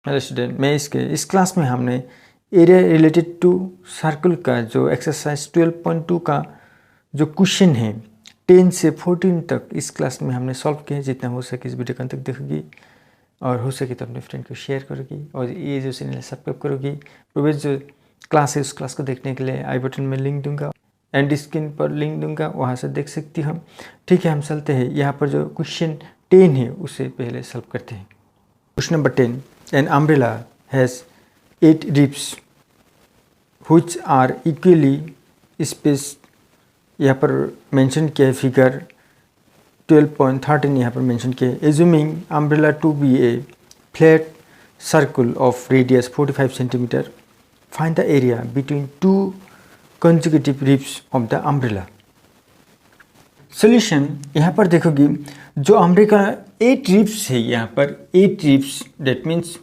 Hello student, मैं इस class में हमने एरिया रिलेटेड टू सर्कल का जो एक्सरसाइज 12.2 का जो क्वेश्चन है 10 से 14 तक इस क्लास में हमने सॉल्व किया। जितना हो सके इस वीडियो को अंत तक देखोगी और हो सके तो अपने फ्रेंड को शेयर करोगी और ये जो चैनल सब्सक्राइब करोगी। प्रीवियस जो क्लास है उस क्लास को देखने के लिए आई बटन में लिंक दूंगा, एंड स्क्रीन पर लिंक दूंगा, वहाँ से देख सकती हम। ठीक है, हम चलते हैं। यहाँ पर जो क्वेश्चन 10 है उसे पहले सॉल्व करते हैं। Question number 10, an umbrella has 8 ribs which are equally spaced। यहाँ पर मेंशन किया है फिगर 12.13, यहाँ पर मेंशन किया है। Assuming umbrella to be a flat circle of radius 45 cm, find the area between two consecutive ribs of the umbrella। Solution यहाँ पर देखोगी, जो अम्ब्रेला का 8 रिब्स है, यहाँ पर 8 रिब्स, डेट मीन्स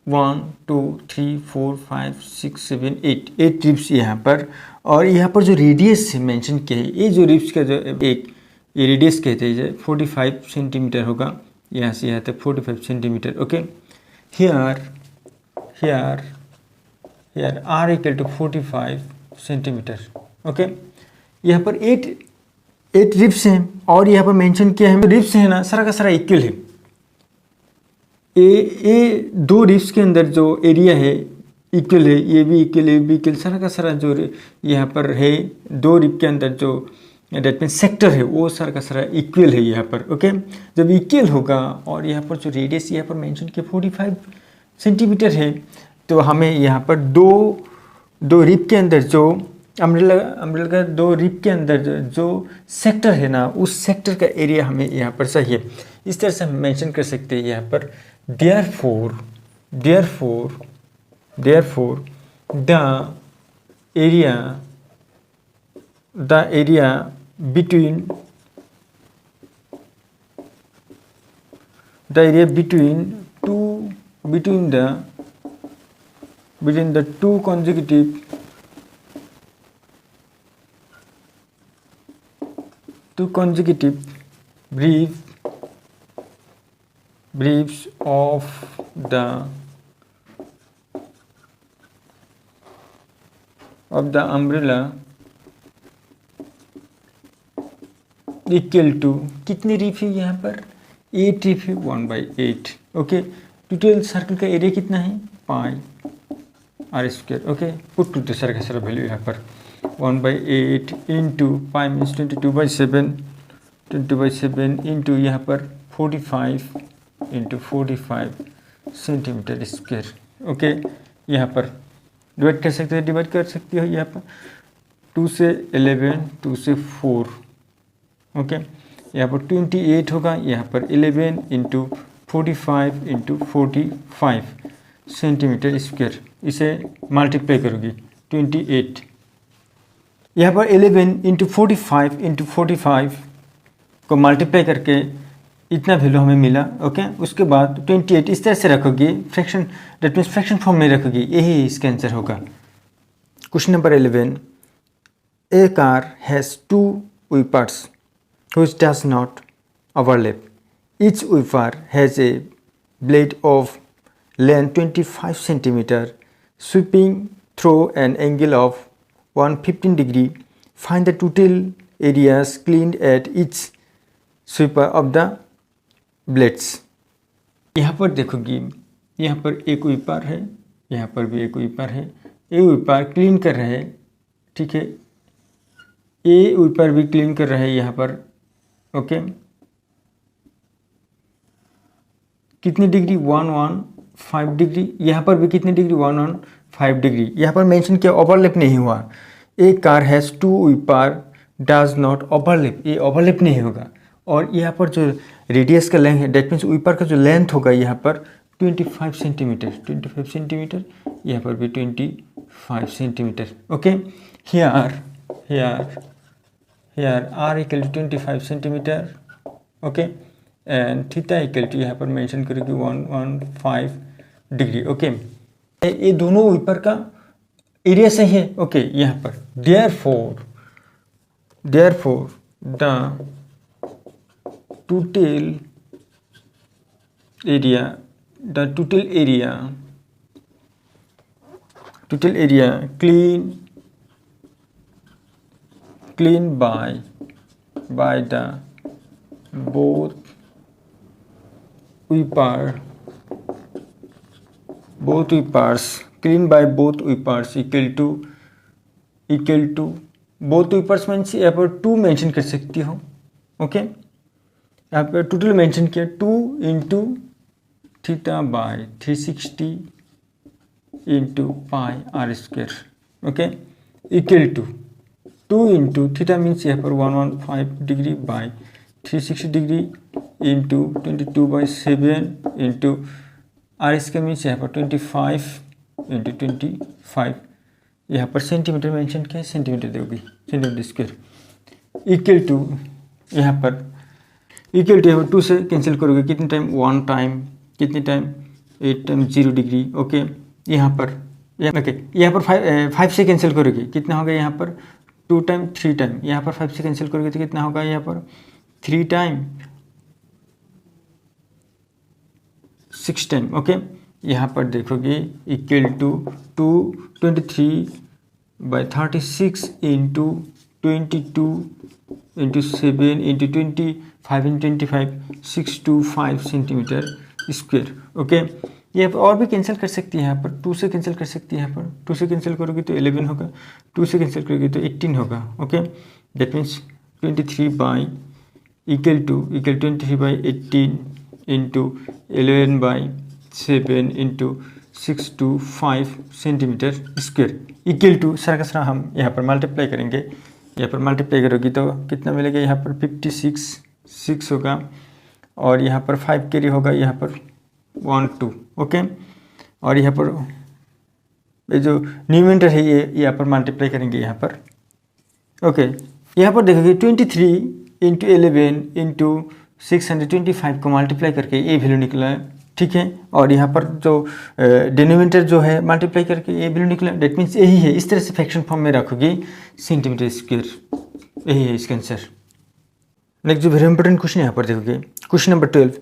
1 2 3 4 5 6 7 8 रिब्स यहाँ पर। और यहाँ पर जो रेडियस है मेंशन किया है, ये जो रिब्स का जो एक ये रेडियस कहते हैं 45 सेंटीमीटर होगा। यहाँ से यहाँ तक 45 centimetre. Okay, here r equal to 45 centimetre. Okay, यहाँ पर 8 रिब्स हैं और यहाँ पर मेंशन किया है रिब्स है ना, सारा का सारा इक्वल है। ए 2 रिब्स के अंदर जो एरिया है इक्वल है, ये भी इक्वल, ये भी इक्वल, सारा का सारा जो यहाँ पर है 2 रिब के अंदर जो डेट मीन सेक्टर है वो सारा का सारा इक्वल है यहाँ पर। ओके, जब इक्वल होगा और यहाँ पर जो रेडियस यहाँ पर मेंशन किया 45 सेंटीमीटर है, तो हमें यहाँ पर दो रिब के अंदर जो अम्ब्रेला का 2 रिब के अंदर जो सेक्टर है ना, उस सेक्टर का एरिया हमें यहाँ पर चाहिए। इस तरह से हम मेंशन कर सकते हैं यहाँ पर therefore the area between the two consecutive briefs of the umbrella equal to, कितनी रीफ है यहाँ पर 8 रीफ है, 1/8। ओके, टोटल सर्कल का एरिया कितना है pi r square. Okay, put to the circle का वैल्यू यहाँ पर 1/8 इंटू पाई मीन्स 22/7 इंटू यहाँ पर 45 इंटू 45 सेंटीमीटर स्क्वायर। ओके, यहाँ पर डिवाइड कर सकते हो यहाँ पर 2 से 11, 2 से 4। ओके, यहाँ पर 28 होगा, यहाँ पर 11 इंटू 45 इंटू 45 सेंटीमीटर स्क्वायर। इसे मल्टीप्लाई करोगी 28, यहाँ पर 11 इंटू 45 को मल्टीप्लाई करके इतना वैल्यू हमें मिला। ओके, उसके बाद 28 इस तरह से रखोगी, fraction, that means fraction form में रखोगी, यही इसका आंसर होगा। Question number 11, a car has 2 wipers which does not overlap. Each wiper has a blade of length 25 cm sweeping through an angle of 115 degree. Find the total areas cleaned at each sweeper of the blades. यहाँ पर देखोगी, यहाँ पर एक wiper है, यहाँ पर भी एक वाइपर है। ये वाइपर क्लीन कर रहे हैं, ठीक है, ये वाइपर भी क्लीन कर रहे हैं यहाँ पर। ओके, कितनी डिग्री 115 डिग्री, यहाँ पर भी कितनी डिग्री 115 डिग्री। यहाँ पर मेंशन किया ओवरलैप नहीं हुआ। एक car has 2 wiper does not overlap, ये ओवरलैप नहीं होगा। और यहाँ पर जो रेडियस का लेंथ है, डेट मीन्स वाइपर का जो लेंथ होगा यहाँ पर 25 सेंटीमीटर, यहाँ पर भी 25 centimetre. Okay, here r equal to 25 centimetre. Okay, and theta equal to यहाँ पर मेंशन करेगी 115 डिग्री। ओके, ये दोनों वाइपर का एरिया सही है। ओके, यहाँ पर therefore the total area the total area clean by the both weapons clean by both weapons equal to both weapons means यहाँ पर 2 मेंशन कर सकती हो। ओके, यहाँ पर टोटल मेंशन किया 2 into theta by 360 into pi r square. Okay, equal to 2 into theta means यहाँ पर 115 degree by 360 degree into 22/7 into r square means यहाँ पर 25 इंटू 25, यहाँ पर सेंटीमीटर मेंशन किया है, सेंटीमीटर दोगी सेंटीमीटर स्क्वायर इक्वल टू यहाँ पर 2 से कैंसिल करोगे कितने टाइम 1 टाइम, कितने टाइम 8 टाइम 0 डिग्री। ओके, यहाँ पर 5 से कैंसिल करोगे कितना होगा यहाँ पर 2 टाइम 3 टाइम, यहाँ पर 5 से कैंसिल करोगे तो कितना होगा यहाँ पर 3 टाइम 6 टाइम। ओके, यहाँ पर देखोगे equal to 223/36 into 22 into 7 into 25 into 25 625 centimetre square. Okay, यहाँ पर और भी कैंसिल कर सकती है, यहाँ पर 2 से कैंसिल कर सकती है, यहाँ पर 2 से कैंसिल करोगे तो 11 होगा, 2 से कैंसिल करोगे तो 18 होगा। Okay, that means 23/18 into 11/7 into 625 centimetre square equal to सारा का सारा हम यहाँ पर मल्टीप्लाई करेंगे। यहाँ पर मल्टीप्लाई करोगी तो कितना मिलेगा, यहाँ पर 56 होगा और यहाँ पर 5 कैरी होगा, यहाँ पर 1 2। ओके, और यहाँ पर ये जो न्यूमरेटर है ये यहाँ पर मल्टीप्लाई करेंगे यहाँ पर। ओके, यहाँ पर देखोगे 23 इंटू 11 इंटू 625 को मल्टीप्लाई करके ये वैल्यू निकला है। ठीक है, और यहाँ पर जो डिनोमिनेटर जो है मल्टीप्लाई करके ये वैल्यू निकला, डेट मीन्स यही है। इस तरह से फ्रैक्शन फॉर्म में रखोगे सेंटीमीटर स्क्वायर, यही है इसका आंसर। नेक्स्ट जो वेरी इंपॉर्टेंट क्वेश्चन यहाँ पर देखोगे, question number 12,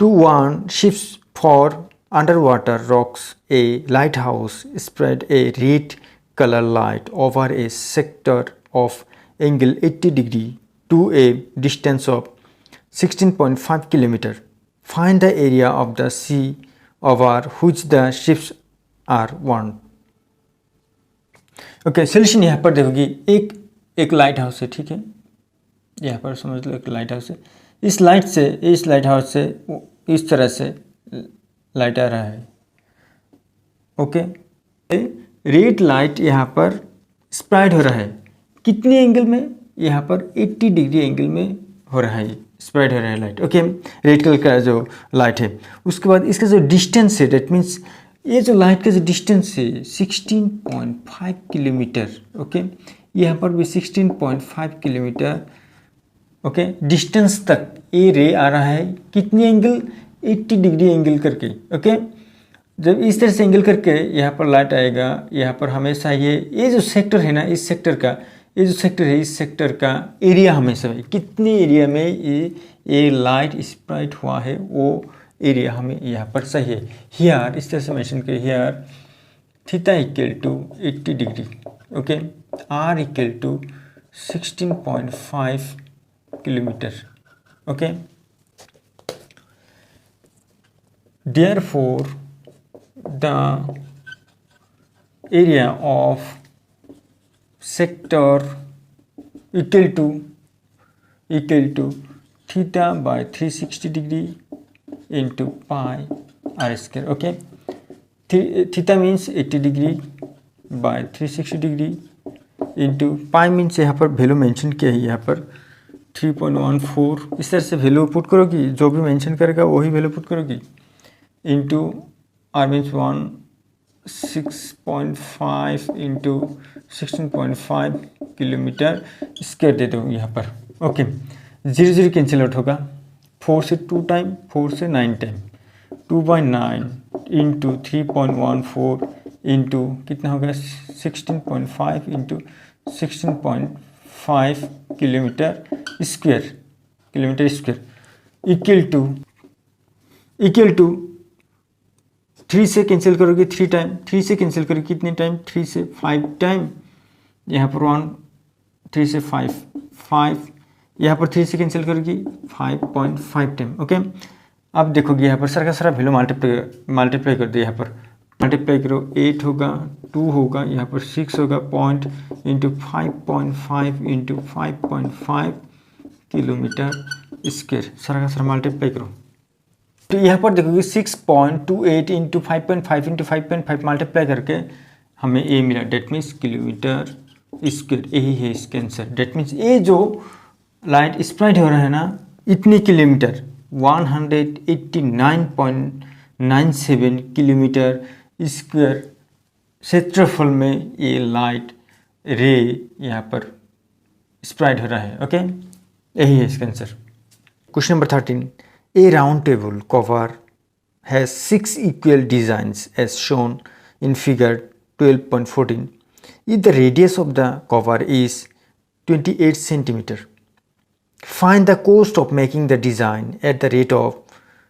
to warn ships for underwater rocks a lighthouse spread a red colour light over a sector of angle 80 degree to a distance of 16.5 kilometre. Find the area of the sea over which the ships are warned. Okay, solution यहाँ पर देखोगी एक light house है। ठीक है, यहाँ पर समझ लो एक लाइट हाउस है। इस लाइट हाउस से इस तरह से लाइट आ रहा है। ओके, रेड लाइट यहाँ पर स्प्रेड हो रहा है, कितने एंगल में, यहाँ पर 80 डिग्री एंगल में हो रहा है, स्प्रेड हो रहा है लाइट। ओके, रेड कलर का जो लाइट है, उसके बाद इसका जो डिस्टेंस है, डेट मीन्स ये जो लाइट का जो डिस्टेंस है 16.5 किलोमीटर। ओके, यहाँ पर भी 16.5 किलोमीटर ओके डिस्टेंस तक ये रे आ रहा है, कितनी एंगल 80 डिग्री एंगल करके। ओके, जब इस तरह से एंगल करके यहाँ पर लाइट आएगा, यहाँ पर हमेशा ये जो सेक्टर है ना, इस सेक्टर का ये जो सेक्टर है, इस सेक्टर का एरिया हमेशा है, कितने एरिया में ये लाइट स्प्रेड हुआ है वो एरिया हमें यहाँ पर चाहिए। हियर इस तरह से मेंशन करिए, here theta equal to 80 degree. Okay, r equal to 16.5 kilometre. Okay, therefore the area of sector equal to theta by 360 degree into pi r square. Okay, theta means 80 degree by 360 degree into pi means यहाँ पर value mention किया है, यहाँ पर 3.14। इस तरह से value put करोगी, जो भी मेंशन करेगा वही वैल्यू पुट करोगी, into r means 6.5 into 16.5 kilometre square दे दो यहाँ पर। ओके, 0 कैंसिल आउट होगा, 4 से 2 टाइम, 4 से 9 टाइम, 2/9 इंटू 3.14 इंटू कितना होगा 16.5 into 16.5 kilometre square equal to 3 से कैंसिल करोगे 3 टाइम, 3 से कैंसिल करोगे कितने टाइम, 3 से 5 टाइम, यहाँ पर 1, 3 से 5, यहाँ पर 3 से कैंसिल करोगी 5.5 टाइम। ओके, अब देखोगे यहाँ पर सारा का सारा वैल्यू मल्टीप्लाई कर दो, यहाँ पर मल्टीप्लाई करो 8 होगा, 2 होगा, यहाँ पर 6 होगा, point into 5.5 into 5.5 kilometre square, सारा का सारा मल्टीप्लाई करो। तो यहाँ पर देखोगे 6.28 इंटू 5.5 इंटू 5.5 मल्टीप्लाई करके हमें ए मिला, डेट मीन्स किलोमीटर स्क्वायर। यही है इसका आंसर। डेट मीन्स ये जो लाइट स्प्रेड हो रहा है ना, इतने किलोमीटर 189.97 किलोमीटर स्क्वायर क्षेत्रफल में ये लाइट रे यहाँ पर स्प्रेड हो रहा है। ओके, यही है इसका answer. Question number 13, A round table cover has 6 equal designs as shown in figure 12.14. If the radius of the cover is 28 centimeter, find the cost of making the design at the rate of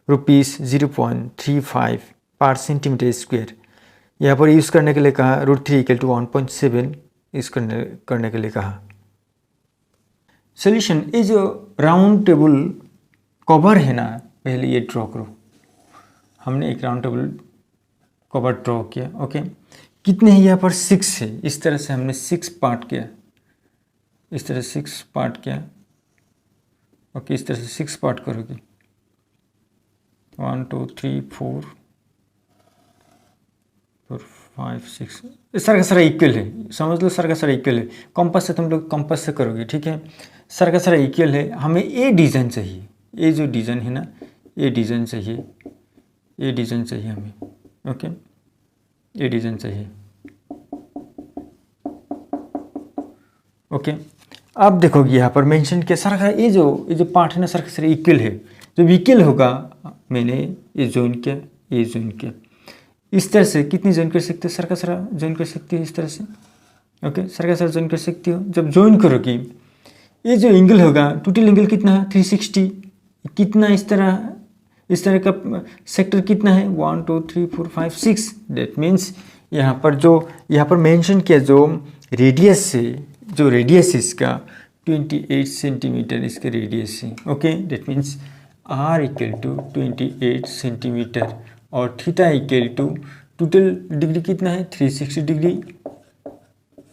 rupees 0.35 per centimeter square. यहाँ पर use करने के लिए कहा √3 = 1.7 use करने के लिए कहा। सोल्यूशन, ये जो राउंड टेबल कवर है ना, पहले ये ड्रॉ करो। हमने एक राउंड टेबल कवर ड्रॉ किया। ओके, कितने हैं यहाँ पर 6 है। इस तरह से हमने 6 पार्ट किया, इस तरह 6 पार्ट किया। ओके, इस तरह से 6 पार्ट करोगे, 1 2 3 4 5 6, सर का सारा इक्वल है, समझ लो सर का सारा इक्वल है। कंपास से तुम लोग कंपास से करोगे, ठीक है। सर का सारा इक्वल है, हमें ये डिज़ाइन चाहिए, ये जो डिज़ाइन है ना, ये डिज़ाइन चाहिए, ये डिज़ाइन चाहिए हमें। ओके, ये डिज़ाइन चाहिए। ओके, अब देखोगे यहाँ पर मेंशन किया सारा का ये जो पार्ट है ना, सारा का सारा इक्वल है। जब इक्वल होगा, मैंने ये ज्वाइन किया, ये ज्वाइन किया। इस तरह से कितनी ज्वाइन कर सकते हो, सर का सारा ज्वाइन कर सकती है इस तरह से। ओके, सर का सारा ज्वाइन कर सकती हो। जब ज्वाइन करोगी, ये जो एंगल होगा, टोटल एंगल कितना है 360, कितना इस तरह का सेक्टर कितना है 1 2 3 4 5 6। डेट मीन्स यहाँ पर मेंशन किया जो रेडियस है, जो रेडियस इसका 28 सेंटीमीटर इसका रेडियस है। Okay, that means R = 28 centimetre और थीटा = टोटल डिग्री कितना है 360 डिग्री,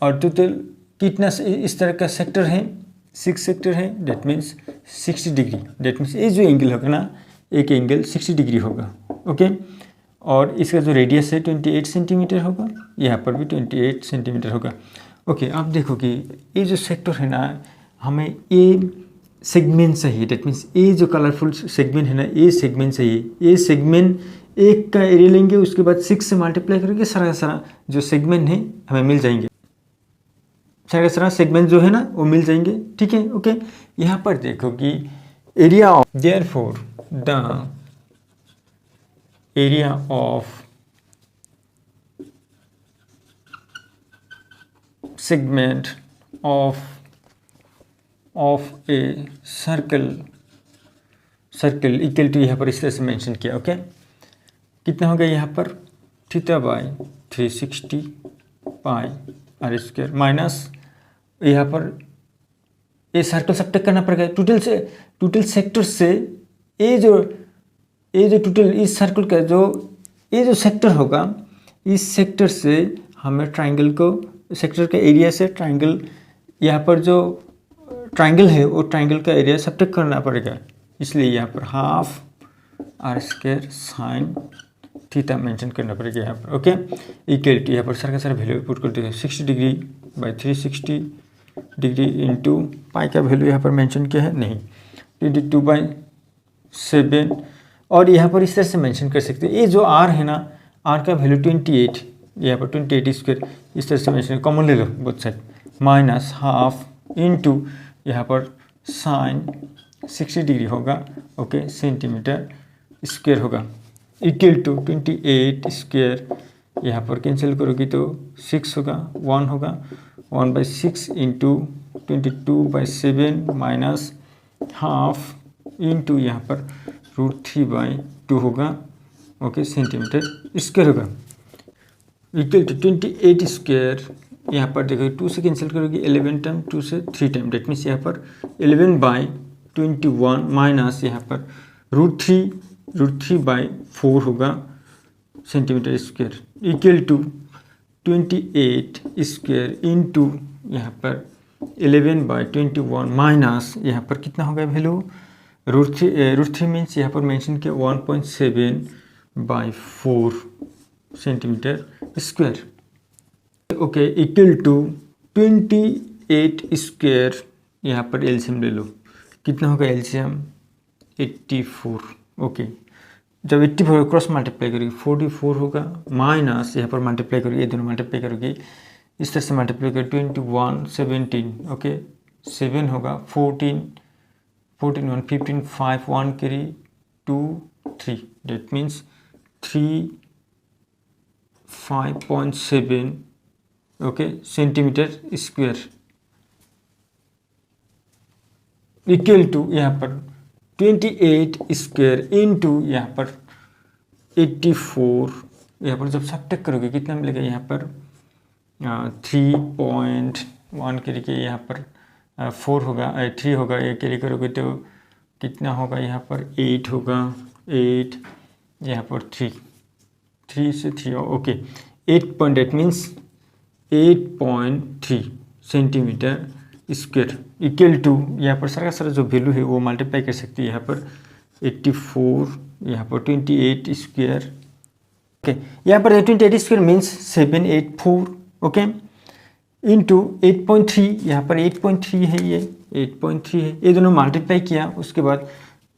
और टोटल कितना इस तरह का सेक्टर है 6 सेक्टर है। That means 60 degree. That means ये जो एंगल होगा ना, एक एंगल 60 डिग्री होगा। ओके, और इसका जो रेडियस है 28 सेंटीमीटर होगा, यहाँ पर भी 28 सेंटीमीटर होगा। ओके, आप देखो कि ये जो सेक्टर है ना, हमें ये सेगमेंट चाहिए। डेट मीन्स ये जो कलरफुल सेगमेंट है ना, ये सेगमेंट चाहिए। ये सेगमेंट एक का एरिया लेंगे, उसके बाद 6 से मल्टीप्लाई करेंगे, सारा जो सेगमेंट है हमें मिल जाएंगे, सारा सेगमेंट जो है ना वो मिल जाएंगे। ठीक है। ओके, यहाँ पर देखो कि area of, therefore the area of segment of a circle equal to यहाँ पर इस तरह से मेंशन किया। ओके, कितना हो गया यहाँ पर θ/360 πr² माइनस यहाँ पर ये सर्कल सब्ट्रैक्ट करना पड़ेगा टोटल सेक्टर से। ये जो टोटल इस सर्कल का ये जो सेक्टर होगा, इस सेक्टर से हमें ट्राइंगल को, सेक्टर का एरिया से ट्राइंगल, यहाँ पर जो ट्राइंगल है वो ट्राइंगल का एरिया सब्ट्रैक्ट करना पड़ेगा। इसलिए यहाँ पर ½ r² sin थीटा मेंशन करना पड़ेगा यहाँ पर। ओके, इक्वल टू यहाँ पर सर का सारा वैल्यू पुट कर देंगे 60 degree by 360 degree into pi का वैल्यू यहाँ पर मेंशन किया है नहीं, 22/7। और यहाँ पर इस तरह से मेंशन कर सकते हैं, ये जो r है ना, r का वैल्यू 28, यहाँ पर 28² इस तरह से मेंशन, कॉमन ले लो बोथ साइड, माइनस ½ इंटू यहाँ पर साइन 60 डिग्री होगा। ओके, सेंटीमीटर स्क्वायर होगा, इक्वल टू 28²। यहाँ पर कैंसिल करोगी तो 6 होगा, 1 होगा, 1/6 इंटू 22/7 माइनस ½ इंटू यहाँ पर √3/2 होगा, ओके सेंटीमीटर स्क्वायर होगा, इक्वल टू 28 स्क्वायर। यहाँ पर देखो 2 से कैंसिल करोगे 11 टाइम, 2 से 3 टाइम, डेट मीन्स यहाँ पर 11/21 माइनस यहाँ पर √3/4 होगा centimetre square, equal to 28 square into यहाँ पर 11/21 माइनस यहाँ पर कितना होगा वैल्यू, √3 मीन्स यहाँ पर मेंशन किया 1.7/4 centimetre square, okay, equal to 28 square. यहाँ पर एलसीएम ले लो, कितना होगा एलसीएम 84, ओके। जब 84 क्रॉस मल्टीप्लाई करोगे 44 होगा, माइनस यहाँ पर मल्टीप्लाई करोगे, ये दोनों मल्टीप्लाई करोगे, इस तरह से मल्टीप्लाई करोगे 21 17, ओके, 7 होगा, 14 1 15 5 1 carry 2 3, that means 5.7 okay centimetre square, equal to यहाँ पर 28 स्क्वायर इंटू यहाँ पर 84, यहाँ पर जब सब्ट्रैक्ट करोगे कितना मिलेगा, यहाँ पर 3.1 कैरी के यहाँ पर 4 होगा, 3 होगा, ये कैरी करोगे तो कितना होगा, यहाँ पर 8 होगा, 8 यहाँ पर 3 से 3 okay 8.8 means 8.3 centimetre square, equal to यहाँ पर सारा का सारा जो वैल्यू है वो मल्टीप्लाई कर सकती है, यहाँ पर 84 यहाँ पर 28 स्क्वायर, ओके, यहाँ पर 28 स्क्वायर मीन्स 784, ओके, इंटू 8.3, यहाँ पर 8.3 है, ये 8.3 है, ये दोनों मल्टीप्लाई किया, उसके बाद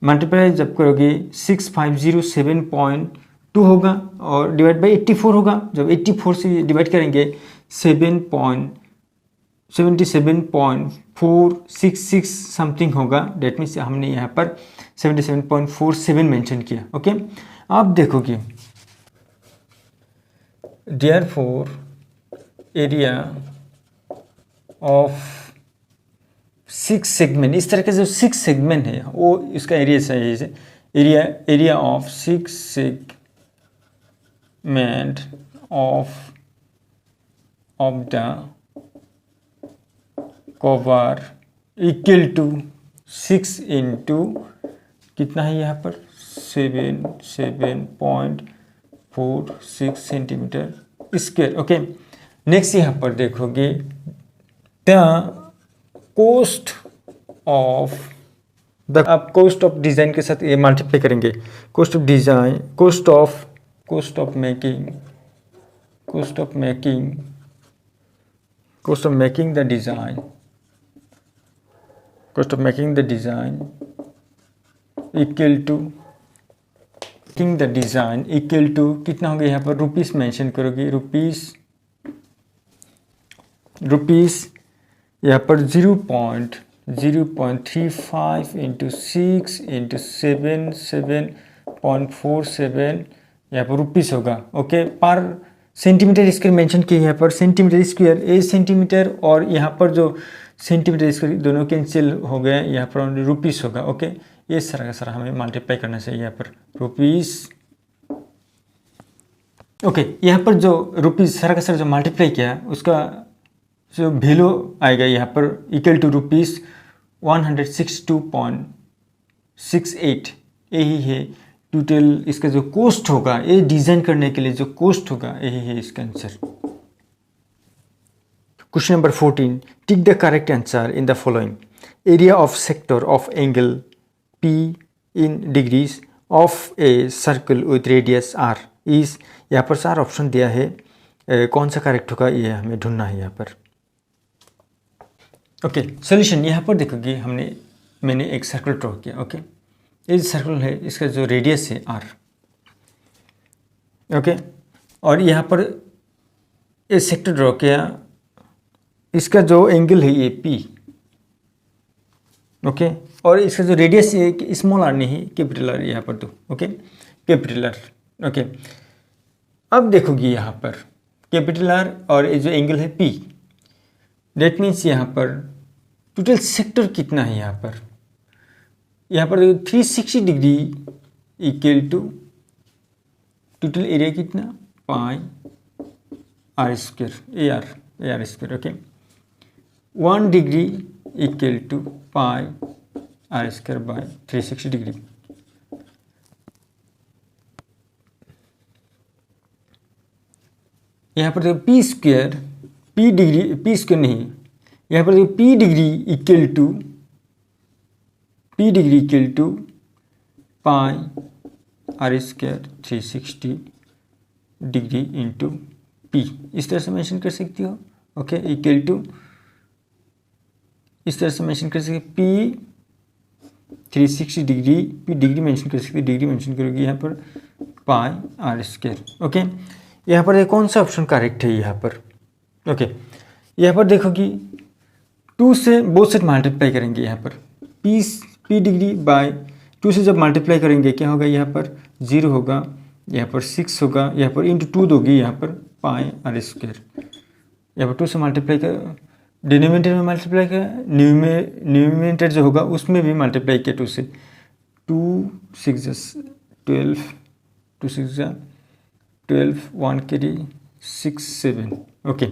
मल्टीप्लाई जब करोगे 6507.2 होगा और डिवाइड बाई 84 होगा, जब 84 से डिवाइड करेंगे 77.466 समथिंग होगा, डेट मीन्स हमने यहाँ पर 77.47 मेंशन किया, ओके। आप देखोगे देयरफॉर एरिया ऑफ 6 सेगमेंट, इस तरह के जो 6 सेगमेंट है वो इसका एरिया सही है, area of 6 segment of the cover equal to 6 इंटू कितना है यहाँ पर 7.46 सेंटीमीटर स्क्वायर, ओके। नेक्स्ट यहाँ पर देखोगे द कॉस्ट ऑफ आप कॉस्ट ऑफ डिज़ाइन के साथ ये मल्टीप्लाई करेंगे, cost of design, cost of making the design, cost of making the design equal to कितना होगा, यहाँ पर रुपीस मेंशन करोगे, रुपीस यहाँ पर 0.35 इंटू 6 इंटू 7.47 यहाँ पर रुपीस होगा, ओके, पर सेंटीमीटर स्क्वायर मेंशन किया, यहाँ पर सेंटीमीटर स्क्वायर ए सेंटीमीटर और यहाँ पर जो सेंटीमीटर स्क्वायर दोनों कैंसिल हो गए, यहाँ पर रुपीस होगा, ओके। ये सारा का सारा हमें मल्टीप्लाई करना चाहिए, यहाँ पर रुपीस, ओके, यहाँ पर जो रुपीस सारा का सारा जो मल्टीप्लाई किया उसका जो वैल्यू आएगा यहाँ पर इक्वल टू रुपीस 162.68, यही है टोटल इसका जो कॉस्ट होगा, ये डिज़ाइन करने के लिए जो कॉस्ट होगा यही है इसका answer. Question number 14. Tick the correct answer in the following. Area of sector of angle P in degrees of a circle with radius R is, यहाँ पर 4 ऑप्शन दिया है, कौन सा करेक्ट होगा ये हमें ढूंढना है यहाँ पर, ओके। सॉल्यूशन यहाँ पर देखोगे मैंने एक सर्कल ड्रॉ किया, ओके, ये सर्कल है, इसका जो रेडियस है R, ओके, और यहाँ पर ये सेक्टर ड्रॉ किया, इसका जो एंगल है ये P, ओके, और इसका जो रेडियस है स्मॉल आर नहीं कैपिटल आर यहाँ पर, तो ओके कैपिटल आर, ओके। अब देखोगे यहाँ पर कैपिटल आर और ये जो एंगल है P, डेट मीन्स यहाँ पर टोटल सेक्टर कितना है, यहाँ पर 360 degree equal to total area कितना, pi r square, a r square. Okay, 1 degree equal to pi r square by 360 degree. यहाँ पर देखो p square, p degree, p square नहीं, यहाँ पर देखो p degree equal to pi r square 360 degree into p, इस तरह से मेंशन कर सकती हो। ओके, इक्वल टू, इस तरह से मेंशन कर सकते P 360 degree, P degree mention कर सकते, डिग्री मेंशन करोगे यहाँ पर पाई आर स्क्वायर। ओके, यहाँ पर कौन सा ऑप्शन करेक्ट है यहाँ पर। ओके, यहाँ पर देखो कि 2 से बोथ साइड मल्टीप्लाई करेंगे, यहाँ पर पी डिग्री बाय 2 से जब मल्टीप्लाई करेंगे क्या होगा, यहाँ पर 0 होगा, यहाँ पर 6 होगा, यहाँ पर इंटू 2 दोगे, यहाँ पर पाई आर स्क्वायर। यहाँ पर 2 से मल्टीप्लाई कर, डिनोमिनेटर में मल्टीप्लाई कर, न्यूमिनेटर जो होगा उसमें भी मल्टीप्लाई किया 2 से, 2 6 12, 2 6 12, 1 कैरी 6 7। Okay,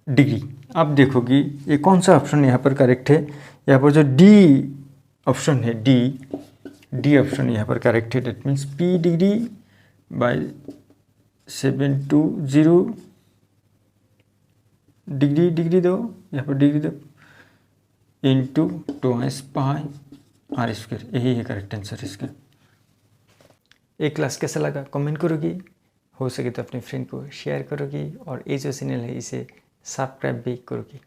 degree. अब देखोगी ये कौन सा ऑप्शन यहाँ पर करेक्ट है, यहाँ पर जो डी ऑप्शन है, डी ऑप्शन यहाँ पर करेक्ट है। That means P degree by 720 degree दो, यहाँ पर डिग्री दो इंटू 2 पाई आर स्क्वायर, यही है करेक्ट आंसर इसका। एक क्लास कैसा लगा कमेंट करोगी, हो सके तो अपने फ्रेंड को शेयर करोगी और ये जो चैनल है इसे सब्सक्राइब भी करोगी।